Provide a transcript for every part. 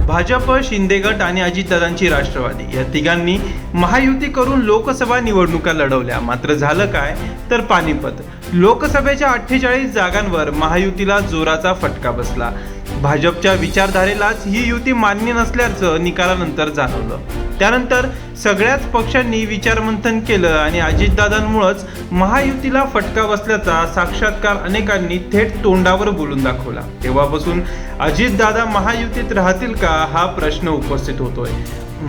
भाजप, शिंदे गट आणि अजितदादांची राष्ट्रवादी या तिघांनी महायुती करून लोकसभा निवडणुका लढवल्या. मात्र झालं काय तर पानिपत. लोकसभेच्या 48 जागांवर महायुतीला जोराचा फटका बसला. भाजपच्या विचारधारेलाच ही युती मान्य नसल्याचं निकालानंतर जाणवलं. त्यानंतर सगळ्याच पक्षांनी विचारमंथन केलं आणि अजितदादांमुळेच महायुतीला फटका बसल्याचा साक्षात्कार अनेकांनी थेट तोंडावर बोलून दाखवला. तेव्हापासून अजितदादा महायुतीत राहतील का हा प्रश्न उपस्थित होतोय.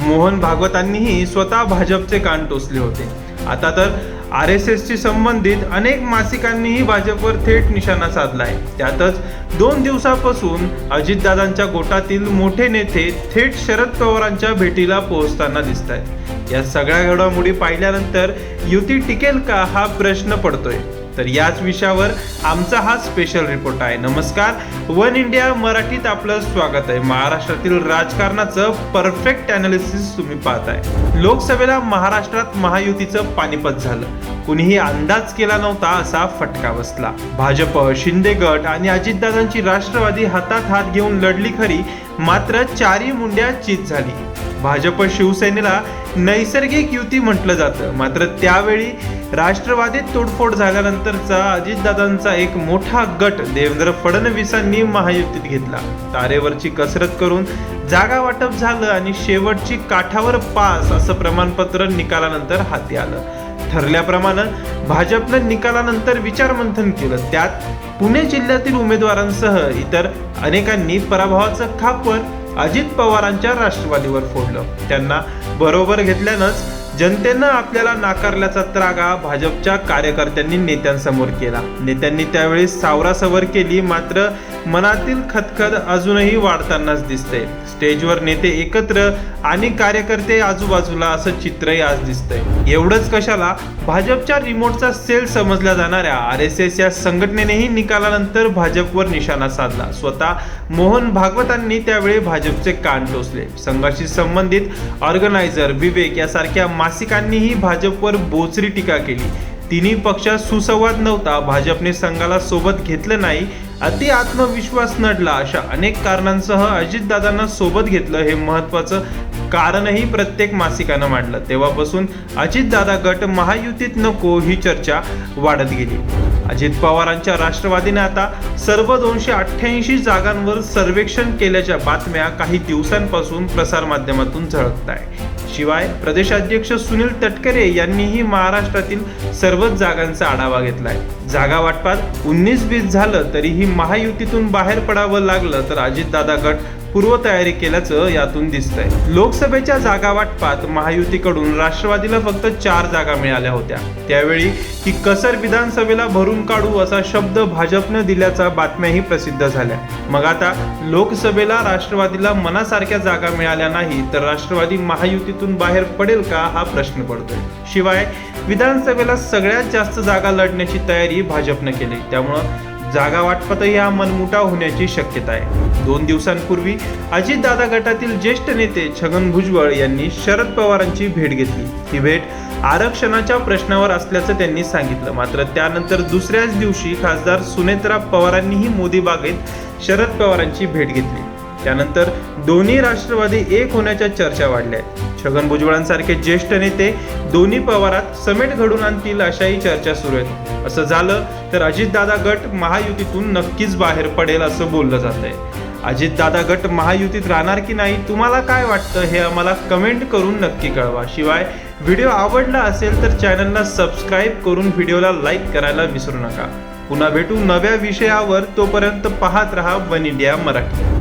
मोहन भागवतांनीही स्वतः भाजपचे कान टोचले होते. आता तर RSSशी संबंधित अनेक मासिकांनीही भाजपवर थेट निशाणा साधलाय. त्यातच 2 दिवसापासून अजितदादांच्या गोटातील मोठे नेते थेट शरद पवारांच्या भेटीला पोहोचताना दिसत आहेत. या सगळ्या घडामोडी पाहिल्यानंतर युती टिकेल का हा प्रश्न पडतोय. तर याच विषयावर आमचा हा स्पेशल रिपोर्ट आहे. नमस्कार, वन इंडिया मराठीत आपलं स्वागत आहे. महाराष्ट्रातील राजकारणाचं परफेक्ट अनालिसिस तुम्ही पाहताय. लोकसभेला महाराष्ट्रात महायुतीचं पानिपत झालं. कुणीही अंदाज केला नव्हता असा फटका बसला. भाजप, शिंदे गट आणि अजितदादांची राष्ट्रवादी हातात हात घेऊन लढली खरी, मात्र चारी मुंड्या चित झाली. भाजप शिवसेनेला नैसर्गिक युती म्हटलं जातं. मात्र त्यावेळी राष्ट्रवादीत तोडफोड झाल्यानंतरचा अजितदादांचा एक मोठा गट देवेंद्र फडणवीसांनी महायुतीत घेतला. तारेवरची कसरत करून जागा वाटप झालं आणि शेवटची काठावर पास असं प्रमाणपत्र निकालानंतर हाती आलं. ठरल्याप्रमाणे भाजपनं निकालानंतर विचारमंथन केलं. त्यात पुणे जिल्ह्यातील उमेदवारांसह इतर अनेकांनी पराभवाचं खापर अजित पवारांच्या राष्ट्रवादीवर फोडलं. त्यांना बरोबर घेतल्यानंच जनतेनं आपल्याला नाकारल्याचा त्रागा भाजपच्या कार्यकर्त्यांनी नेत्यांसमोर केला. नेत्यांनी त्यावेळी सावरासवर केली, मात्र मनातील खदखद अजूनही वाढतानाच दिसते. स्टेजवर नेते एकत्र आणि कार्यकर्ते आजूबाजूला असं चित्रही आज दिसतंय. एवढंच कशाला, भाजपच्या रिमोटचा सेल समजल्या जाणाऱ्या RSS या संघटनेनेही निकालानंतर भाजपवर निशाणा साधला. स्वतः मोहन भागवतांनी त्यावेळी भाजपचे कान टोचले. संघाशी संबंधित ऑर्गनायझर, विवेक यासारख्या मासिकांनीही भाजपवर बोचरी टीका केली. तिन्ही पक्षात सुसंवाद नव्हता, भाजपने संघाला सोबत घेतलं नाही, अति आत्मविश्वास नडला, अशा अनेक कारणांसह अजितदादांना सोबत घेतलं हे महत्त्वाचं कारणही प्रत्येक मासिकानं मांडलं. तेव्हापासून अजितदादा गट महायुतीत नको ही चर्चा वाढत गेली. अजित पवारांच्या राष्ट्रवादीने आता सर्व 288 जागांवर सर्वेक्षण केल्याच्या बातम्या काही दिवसांपासून प्रसारमाध्यमातून झळकत आहे. शिवाय प्रदेशाध्यक्ष सुनील तटकरे यांनीही महाराष्ट्रातील सर्वच जागांचा आढावा घेतलाय. जागा वाटपात 19-20 झालं तरीही महायुतीतून बाहेर पडावं लागलं तर अजितदादा गट पूर्वतयारी केल्याचं यातून दिसतंय. लोकसभेच्या जागा वाटपात महायुतीकडून राष्ट्रवादीला फक्त 4 जागा मिळाल्या होत्या. त्यावेळी ही कसर विधानसभेला भरून काढू असा शब्द भाजपनं दिल्याचा बातम्याही प्रसिद्ध झाल्या. मग आता लोकसभेला राष्ट्रवादीला मनासारख्या जागा मिळाल्या नाही तर राष्ट्रवादी महायुतीतून बाहेर पडेल का हा प्रश्न पडतोय. शिवाय विधानसभेला सगळ्यात जास्त जागा लढण्याची तयारी भाजपनं केली. त्यामुळं जागा वाटपातही हा मनमुटाव होण्याची शक्यता आहे. 2 दिवसांपूर्वी अजितदादा गटातील ज्येष्ठ नेते छगन भुजबळ यांनी शरद पवारांची भेट घेतली. ही भेट आरक्षणाच्या प्रश्नावर असल्याचं त्यांनी सांगितलं. मात्र त्यानंतर दुसऱ्याच दिवशी खासदार सुनेत्रा पवारांनीही मोदी बागेत शरद पवारांची भेट घेतली. त्यानंतर दोन्ही राष्ट्रवादी एक होण्याच्या चर्चा वाढल्या. छगन भुजबळांसारखे ज्येष्ठ नेते दोन्ही पवारात समेट घडून आणतील अशाही चर्चा सुरू आहेत. असं झालं तर अजितदादा गट महायुतीतून नक्कीच बाहेर पडेल असं बोललं जातंय. अजितदादा गट महायुतीत राहणार की नाही, तुम्हाला काय वाटतं हे आम्हाला कमेंट करून नक्की कळवा. शिवाय व्हिडिओ आवडला असेल तर चॅनलला सबस्क्राईब करून व्हिडिओला लाईक करायला विसरू नका. पुन्हा भेटू नव्या विषयावर. तोपर्यंत पाहत रहा वन इंडिया मराठी.